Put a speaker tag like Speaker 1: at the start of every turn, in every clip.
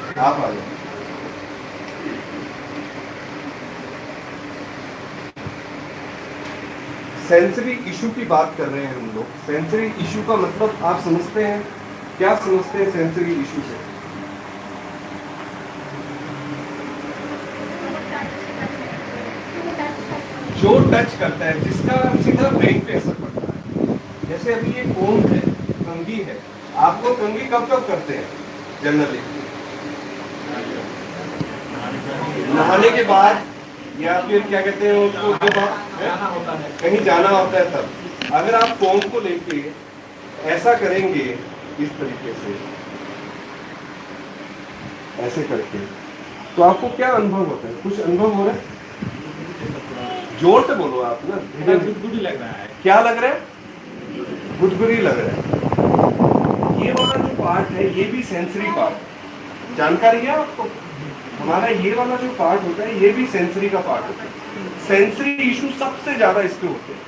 Speaker 1: आप आ जाओ। Sensory issue की बात कर रहे हैं हम लोग। सेंसरी इशू का मतलब आप समझते हैं? क्या समझते हैं सेंसरी इशू से? जो टच करता है, जिसका सीधा ब्रेन पे असर पड़ता है। जैसे अभी ये कोन है, कंघी है, आपको कंघी कब कब करते हैं जनरली? नहाने के बाद, या फिर क्या कहते हैं उसको, जब आप कहीं जाना होता है तब। अगर आप कोन को लेके ऐसा करेंगे इस तरीके से, ऐसे करके, तो आपको क्या अनुभव होता है? कुछ अनुभव हो रहा है? जोर से बोलो आप ना।
Speaker 2: गुदगुदी लग रहा है।
Speaker 1: क्या लग रहा है? गुदगुदी लग रहा है। ये वाला जो पार्ट है ये भी सेंसरी पार्ट, जानकारी है आपको? हमारा ये वाला जो पार्ट होता है ये भी सेंसरी का पार्ट होता है। सेंसरी इशू सबसे ज्यादा इसके होते हैं।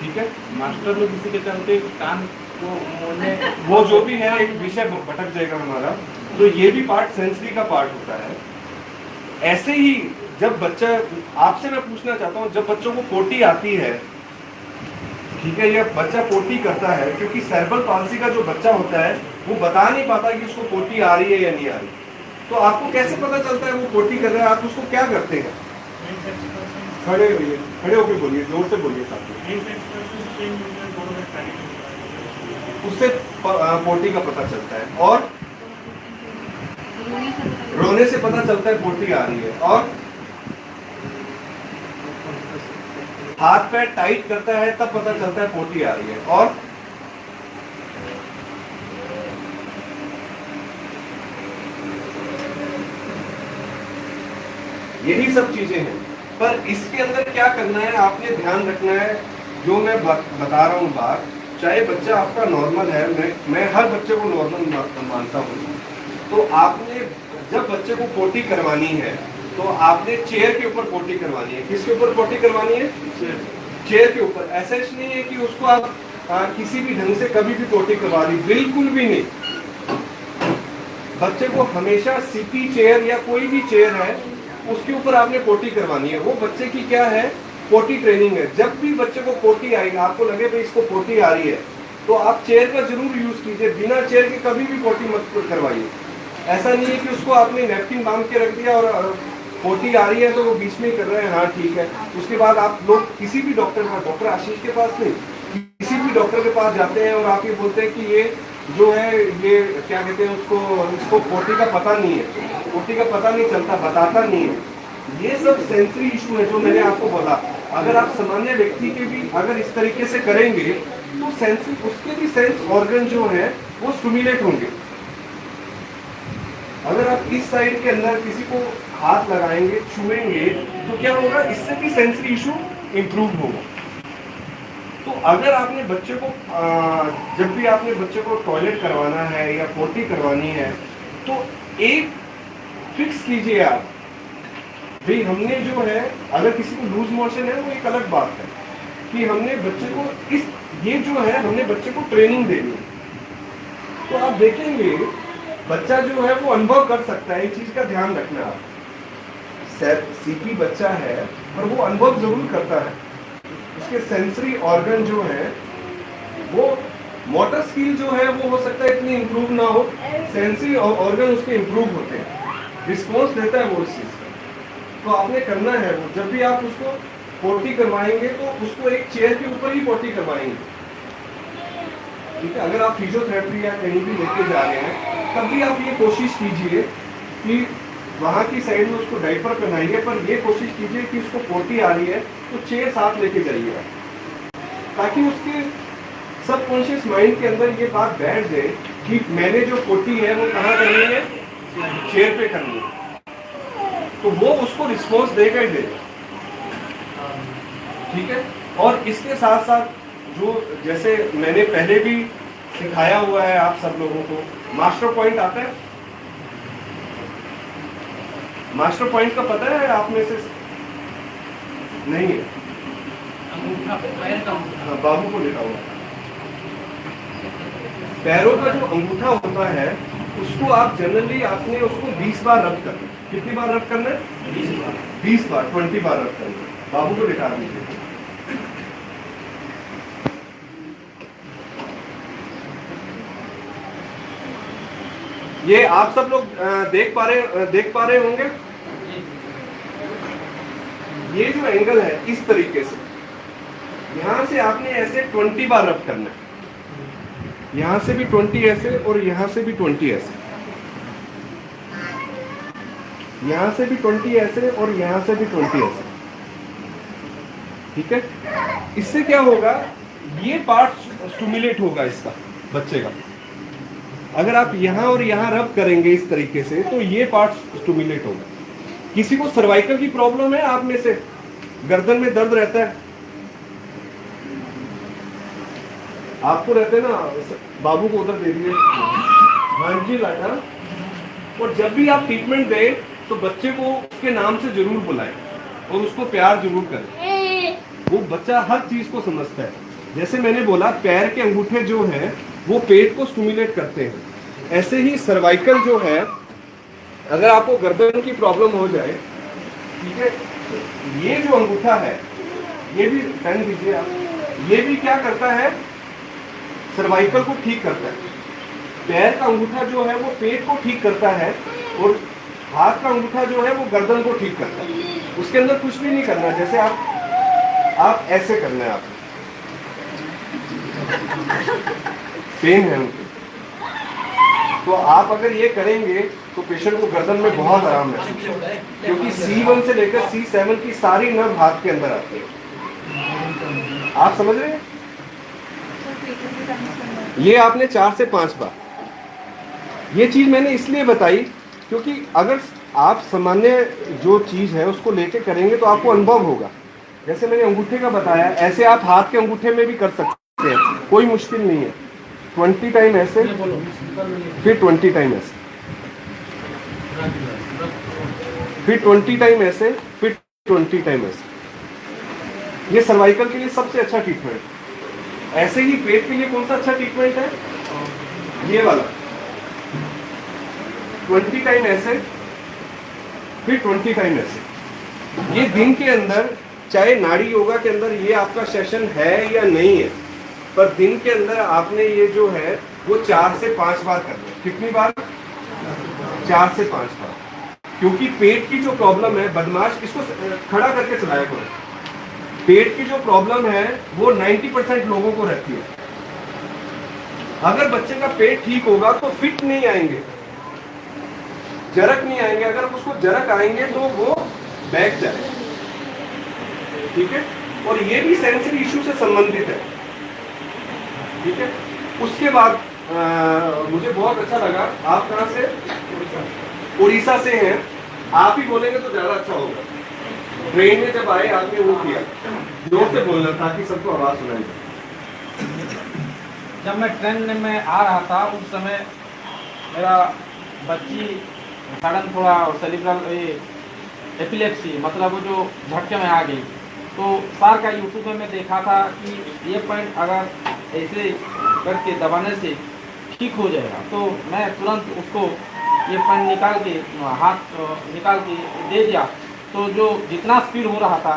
Speaker 1: ठीक है,
Speaker 2: मास्टर लोग इसी के चलते कान को मोड़ने,
Speaker 1: वो जो भी है एक विषय भटक जाएगा हमारा। तो ये भी पार्ट सेंसरी का पार्ट होता है। ऐसे ही जब बच्चा, आपसे मैं पूछना चाहता हूँ, जब बच्चों को पोटी आती है, ठीक है, ये बच्चा पोटी करता है, क्योंकि सेरेब्रल पाल्सी का जो बच्चा होता है वो बता नहीं पाता कि उसको पोटी आ रही है या नहीं आ रही। तो आपको कैसे पता चलता है वो पोटी कर रहा है? आप उसको क्या करते हैं? खड़े होइए, खड़े होकर बोलिए, जोर से बोलिए साथ में। उससे पोटी का पता चलता है। और रोने से पता चलता है पोटी आ रही है। और हाथ पैर टाइट करता है तब पता चलता है पोटी आ रही है। और यही सब चीजें हैं। पर इसके अंदर क्या करना है, आपने ध्यान रखना है। जो मैं बता रहा हूँ बात, चाहे बच्चा आपका नॉर्मल है, मैं हर बच्चे को नॉर्मल मानता हूँ, तो आपने जब बच्चे को पोटी करवानी है तो आपने चेयर के ऊपर पोटी करवानी है। किसके ऊपर पोटी करवानी है? चेयर के ऊपर। ऐसा नहीं है कि उसको आप किसी भी ढंग से कभी भी पोटी करवा दी, बिल्कुल भी नहीं। बच्चे को हमेशा सीपी चेयर या कोई भी चेयर है उसके ऊपर आपने पोटी करवानी है। वो बच्चे की क्या है, पोटी ट्रेनिंग है। जब भी बच्चे को पोटी आएगी, आपको लगे भाई इसको पोटी आ रही है, तो आप चेयर का जरूर यूज कीजिए। बिना चेयर के कभी भी पोटी मत करवाइए। ऐसा नहीं है कि उसको आपने नैपकिन बांध के रख दिया और पोटी आ रही है तो वो बीच में कर रहे हैं, हाँ ठीक है। उसके बाद आप लोग किसी भी डॉक्टर का, डॉक्टर आशीष के पास नहीं, किसी भी डॉक्टर के पास जाते हैं और आप ये बोलते हैं कि ये जो है, ये क्या कहते हैं उसको, इसको पोटी का पता नहीं है, पोटी का पता नहीं चलता, बताता नहीं है। ये सब सेंसरी इशू है जो मैंने आपको बोला। अगर आप सामान्य व्यक्ति के भी अगर इस तरीके से करेंगे तो सेंसरी, उसके भी सेंस ऑर्गन जो है वो स्टिमुलेट होंगे। अगर आप इस साइड के अंदर किसी को हाथ लगाएंगे, छुएंगे, तो क्या होगा, इससे भी सेंसरी इशू इंप्रूव होगा। तो अगर आपने बच्चे को जब भी आपने बच्चे को टॉयलेट करवाना है या पोटी करवानी है, तो एक फिक्स कीजिए आप, भाई हमने जो है, अगर किसी को लूज मोशन है वो एक अलग बात है, कि हमने बच्चे को इस, ये जो है हमने बच्चे को ट्रेनिंग देनी है। तो आप देखेंगे बच्चा जो है वो अनुभव कर सकता है। एक चीज का ध्यान रखना आप, सीपी बच्चा है पर वो अनुभव जरूर करता है। उसके सेंसरी ऑर्गन जो है वो, मोटर स्किल जो है वो हो सकता है इतनी इंप्रूव ना हो, सेंसरी ऑर्गन उसके इंप्रूव होते हैं, रिस्पॉन्स देता है वो इस चीज का। तो आपने करना है वो, जब भी आप उसको पोटी करवाएंगे तो उसको एक चेयर के ऊपर ही पोटी करवाएंगे। ठीक है, अगर आप फिजियोथेरेपी या कहीं भी लेके जा रहे हैं तब भी आप ये कोशिश कीजिए कि वहाँ की साइड में उसको डायपर पहनाइए, पर ये कोशिश कीजिए कि उसको पोटी आ रही है तो चेयर साथ लेके जाइएगा, ताकि उसके सबकॉन्शियस माइंड के अंदर ये बात बैठ जाए कि मैंने जो पोटी है वो कहाँ करनी है, चेयर पे करनी है। तो वो उसको रिस्पॉन्स देगा ही देगा। ठीक है, और इसके साथ साथ जो, जैसे मैंने पहले भी सिखाया हुआ है आप सब लोगों को, मास्टर पॉइंट आता है। मास्टर पॉइंट का पता है आप में से? नहीं है? बाबू को लेता हूँ। पैरों का जो अंगूठा होता है उसको आप जनरली आपने उसको 20 बार रब करना है। कितनी बार रब करना है? 20 बार 20 बार रब करना है। बाबू को दिखा दीजिए। ये आप सब लोग देख पा रहे होंगे। ये जो एंगल है इस तरीके से, यहां से आपने ऐसे 20 बार रब करना है। यहां से भी 20 ऐसे और यहां से भी 20 ऐसे, यहां से भी 20 ऐसे और यहां से भी 20 ऐसे। ठीक है, इससे क्या होगा, ये पार्ट स्टिमुलेट होगा इसका, बच्चे का। अगर आप यहां और यहां रब करेंगे इस तरीके से तो ये पार्ट स्टिमुलेट होगा। किसी को सर्वाइकल की प्रॉब्लम है? आप में से गर्दन में दर्द रहता है? आपको रहते हैं ना? बाबू को उधर दे दिए। हाँ जी लाटा। और जब भी आप ट्रीटमेंट दें तो बच्चे को उसके नाम से जरूर बुलाएं और उसको प्यार जरूर करें। वो बच्चा हर चीज को समझता है। जैसे मैंने बोला, पैर के अंगूठे जो हैं वो पेट को स्टिमुलेट करते हैं, ऐसे ही सर्वाइकल जो है, अगर आपको गर्दन की प्रॉब्लम हो जाए, ठीक है, ये जो अंगूठा है, ये भी ध्यान दीजिए आप, ये भी क्या करता है, सर्वाइकल को ठीक करता है। पैर का अंगूठा जो है वो पेट को ठीक करता है और हाथ का अंगूठा जो है वो गर्दन को ठीक करता है। उसके अंदर कुछ भी नहीं करना। जैसे आप ऐसे करना है, आप पेन है उनको, तो आप अगर ये करेंगे तो पेशेंट को गर्दन में बहुत आराम महसूस होगा, क्योंकि C1 से लेकर C7 की सारी नर्व हाथ के अंदर आती है। आप समझ रहे हैं? ये आपने 4 से 5 बार। ये चीज मैंने इसलिए बताई क्योंकि अगर आप सामान्य जो चीज है उसको लेके करेंगे तो आपको अनुभव होगा। जैसे मैंने अंगूठे का बताया, ऐसे आप हाथ के अंगूठे में भी कर सकते हैं, कोई मुश्किल नहीं है। 20 टाइम ऐसे, फिर 20 टाइम ऐसे, फिर 20 टाइम ऐसे, फिर 20 टाइम ऐसे। ये सर्वाइकल के लिए सबसे अच्छा ट्रीटमेंट है। ऐसे ही पेट के लिए कौन सा अच्छा ट्रीटमेंट है? ये वाला 20 टाइम ऐसे, फिर 20 टाइम ऐसे। ये दिन के अंदर, चाहे नाड़ी योगा के अंदर ये आपका सेशन है या नहीं है, पर दिन के अंदर आपने ये जो है वो 4 से 5 बार करना है। कितनी बार? 4 से 5 बार। क्योंकि पेट की जो प्रॉब्लम है, बदमाश, इसको खड़ा करके चलाया करो। पेट की जो प्रॉब्लम है वो 90% लोगों को रहती है। अगर बच्चे का पेट ठीक होगा तो फिट नहीं आएंगे, जरक नहीं आएंगे। अगर उसको जरक आएंगे तो वो बैठ जाएगा। ठीक है, और ये भी सेंसरी इश्यू से संबंधित है। ठीक है, उसके बाद मुझे बहुत अच्छा लगा, आप कहाँ से? उड़ीसा से हैं। आप ही बोलेंगे तो ज्यादा अच्छा होगा। ट्रेन में जब आए आपने वो किया, जोर से बोलना ताकि सबको आवाज सुनाई दे।
Speaker 2: जब मैं ट्रेन में आ रहा था उस समय मेरा बच्ची सडन थोड़ा सेरिब्रल एपिलेप्सी, मतलब वो जो झटके में आ गई। तो सार का यूट्यूब में मैं देखा था कि ये पॉइंट अगर ऐसे करके दबाने से ठीक हो जाएगा, तो मैं तुरंत उसको ये पॉइंट निकाल के, हाथ निकाल के दे दिया, तो जो जितना स्पीड हो रहा था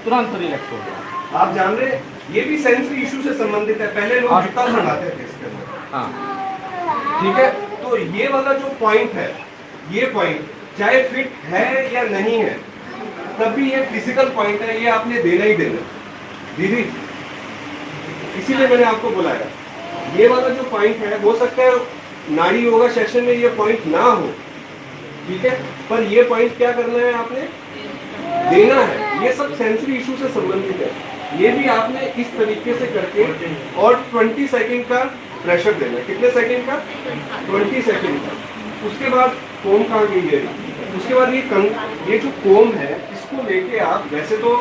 Speaker 2: तुरंत रिलैक्स हो गया।
Speaker 1: आप जान रहे, ये भी सेंसरी इशू से संबंधित है। पहले लोग जूता लगाते थे इसके अंदर।
Speaker 2: हाँ,
Speaker 1: ठीक है, तो ये वाला जो पॉइंट है, ये पॉइंट चाहे फिट है या नहीं है, तब भी ये फिजिकल पॉइंट है, ये आपने देना ही देना दीदी। इसीलिए मैंने आपको बुलाया। ये वाला जो पॉइंट है, हो सकता है नाड़ी योगा सेशन में ये पॉइंट ना हो, ठीक है, पर ये पॉइंट क्या करना है, आपने देना है। ये सब सेंसरी इशू से संबंधित है। ये भी आपने इस तरीके से करके, और 20 सेकंड का प्रेशर देना है। कितने सेकंड का? 20 सेकंड का। उसके बाद कोम कहाँ गई है? उसके बाद ये जो कोम है, इसको लेके आप, वैसे तो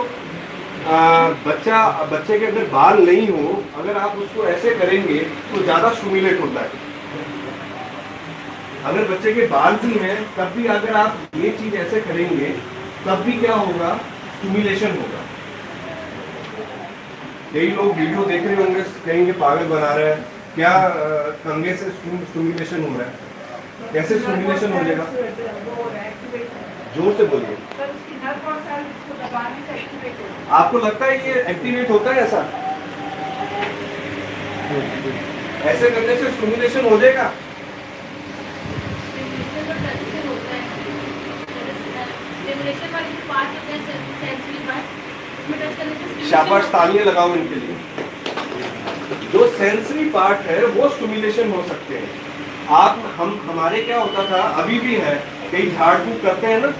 Speaker 1: बच्चे के अंदर बाल नहीं हो, अगर आप उसको ऐसे करेंगे तो ज्यादा स्टिमुलेट होता है। अगर बच्चे के बाल भी हैं तब भी अगर आप ये चीज ऐसे करेंगे तब भी क्या होगा? स्टिमुलेशन होगा। कई लोग वीडियो देख रहे होंगे, कहेंगे पागल बना रहा है क्या, कंघे से स्टिमुलेशन हो रहा है। कैसे स्टिमुलेशन हो जाएगा? जोर से बोलिए। आपको लगता है ये एक्टिवेट होता है ऐसा? ऐसे करने से स्टिमुलेशन हो जाएगा? शाबाश, तालियां लगाओ इनके लिए। जो सेंसरी पार्ट है वो स्टिमुलेशन हो सकते हैं। आप हमारे क्या होता था, अभी भी है, कई झाड़ फूक करते हैं ना,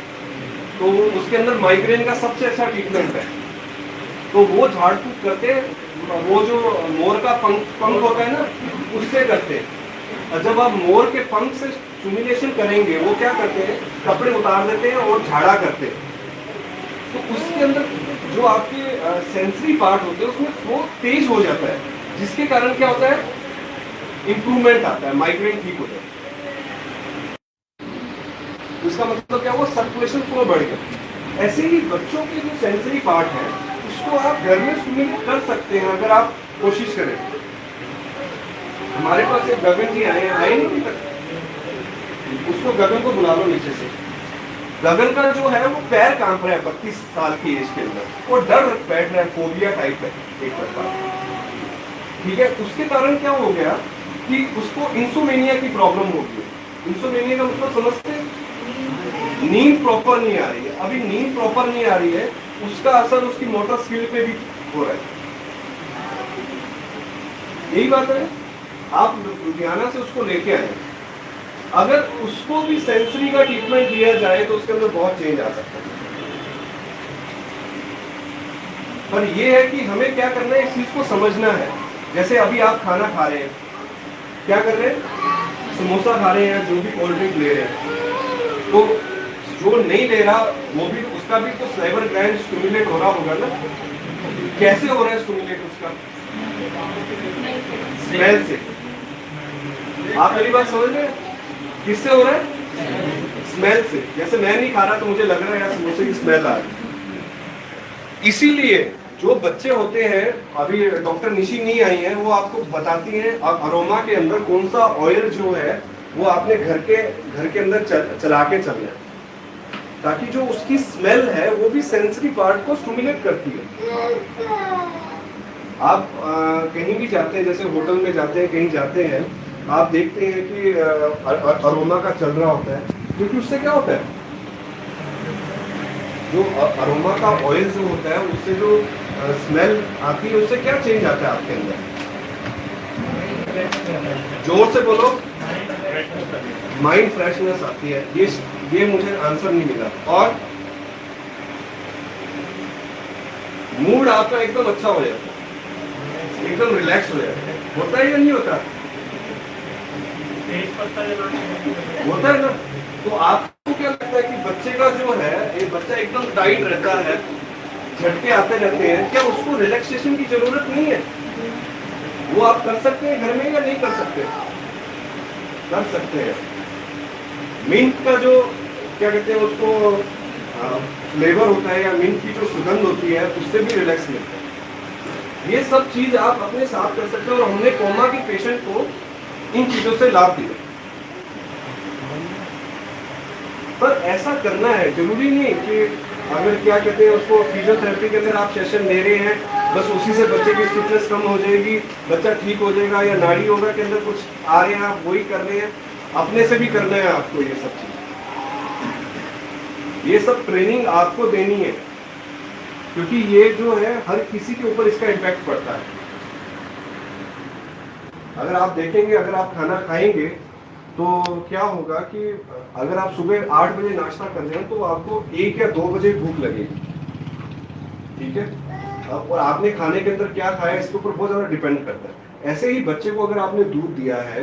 Speaker 1: तो उसके अंदर माइग्रेन का सबसे अच्छा ट्रीटमेंट है। तो वो झाड़ फूक करते हैं, वो जो मोर का पंख होता है ना, उससे करते हैं। और जब आप मोर के पंख से स्टिमुलेशन करेंगे, वो क्या करते हैं, कपड़े उतार देते हैं और झाड़ा करते हैं। तो उसके अंदर जो आपके सेंसरी पार्ट होते हैं उसमें फ्लो तेज हो जाता है, जिसके कारण क्या होता है, इंप्रूवमेंट आता है, माइग्रेन ठीक हो जाता है। इसका मतलब क्या हुआ, सर्कुलेशन फ्लो बढ़ गया। ऐसे ही बच्चों के जो सेंसरी पार्ट है उसको आप घर में स्टिमुलेट कर सकते हैं अगर आप कोशिश करें। हमारे पास एक गगन जी आए नहीं अभी तक, उसको गगन को बुला लो नीचे से। गगन का जो है वो पैर कांप रहा है 32 साल की एज के अंदर, वो डर बैठ रहा है, फोबिया टाइप है एक प्रकार, ठीक है। उसके कारण क्या हो गया कि उसको इंसोमेनिया की प्रॉब्लम हो गई। इंसोमेनिया का मतलब समझते हैं, नींद प्रॉपर नहीं आ रही है। अभी नींद प्रॉपर नहीं आ रही है, उसका असर उसकी मोटर स्किल पे भी हो रहा है। यही बात है, आप लुधियाना से उसको लेके आए, अगर उसको भी सेंसरी का ट्रीटमेंट दिया जाए तो उसके अंदर बहुत चेंज आ सकता है। पर यह है कि हमें क्या करना है, इस चीज को समझना है। जैसे अभी आप खाना खा रहे हैं, क्या कर रहे हैं, समोसा खा रहे हैं, जो भी कोल्ड ड्रिंक ले रहे हैं, तो जो नहीं ले रहा वो भी, उसका भी तो स्लाइवर ग्लैंड स्टिमुलेट हो रहा होगा ना। कैसे हो रहा है स्टिमुलेट उसका? स्मेल से। आप मेरी बात समझ रहे हैं? किससे हो रहा है? स्मेल से। जैसे मैं नहीं खा रहा तो मुझे लग रहा है यार समोसे की स्मेल आ रही। इसीलिए जो बच्चे होते हैं, अभी डॉक्टर निशी नहीं आई है, वो आपको बताती हैं अरोमा के अंदर कौन सा ऑयल जो है वो आपने घर के अंदर चला के चलना है, ताकि जो उसकी स्मेल है वो भी सेंसरी पार्ट को स्टिमुलेट करती है। आप कहीं भी जाते हैं, जैसे होटल में जाते हैं, कहीं जाते हैं, आप देखते हैं कि अरोमा का चल रहा होता है, क्योंकि उससे क्या होता है, जो अरोमा का ऑयल जो होता है उससे जो स्मेल आती है उससे क्या चेंज आता है आपके अंदर? जोर से बोलो। माइंड फ्रेशनेस आती है। ये मुझे आंसर नहीं मिला। और मूड आपका एकदम अच्छा हो जाता है, एकदम रिलैक्स हो जाता है। होता है या नहीं होता? होता है ना। तो आपको क्या लगता है कि बच्चे का जो है, ये बच्चा एकदम टाइट रहता है, झटके आते रहते हैं, क्या उसको रिलैक्सेशन की जरूरत नहीं है? वो आप कर सकते हैं घर में या नहीं कर सकते? कर सकते हैं। मिंट का जो क्या कहते हैं उसको फ्लेवर होता है, या मिंट की जो सुगंध होती है, उससे भी रिलैक्स मिलता है। ये सब चीज आप अपने साथ कर सकते हैं। और हमने कोमा के पेशेंट को इन चीजों से लाभ दिया। पर ऐसा करना है, जरूरी नहीं कि अगर क्या कहते हैं उसको फिजियोथेरेपी के अंदर आप सेशन ले रहे हैं, बस उसी से बच्चे की स्टिफनेस कम हो जाएगी, बच्चा ठीक हो जाएगा, या नाड़ी योगा के अंदर कुछ आ रहे हैं आप वही कर रहे हैं। अपने से भी करना है आपको ये सब चीज, ये सब ट्रेनिंग आपको देनी है, क्योंकि ये जो है हर किसी के ऊपर इसका इम्पैक्ट पड़ता है। अगर आप देखेंगे, अगर आप खाना खाएंगे तो क्या होगा कि अगर आप सुबह 8 बजे नाश्ता कर रहे हैं तो आपको 1 या 2 बजे भूख लगेगी, ठीक है। और आपने खाने के अंदर क्या खाया इसके ऊपर बहुत ज्यादा डिपेंड करता है। ऐसे ही बच्चे को अगर आपने दूध दिया है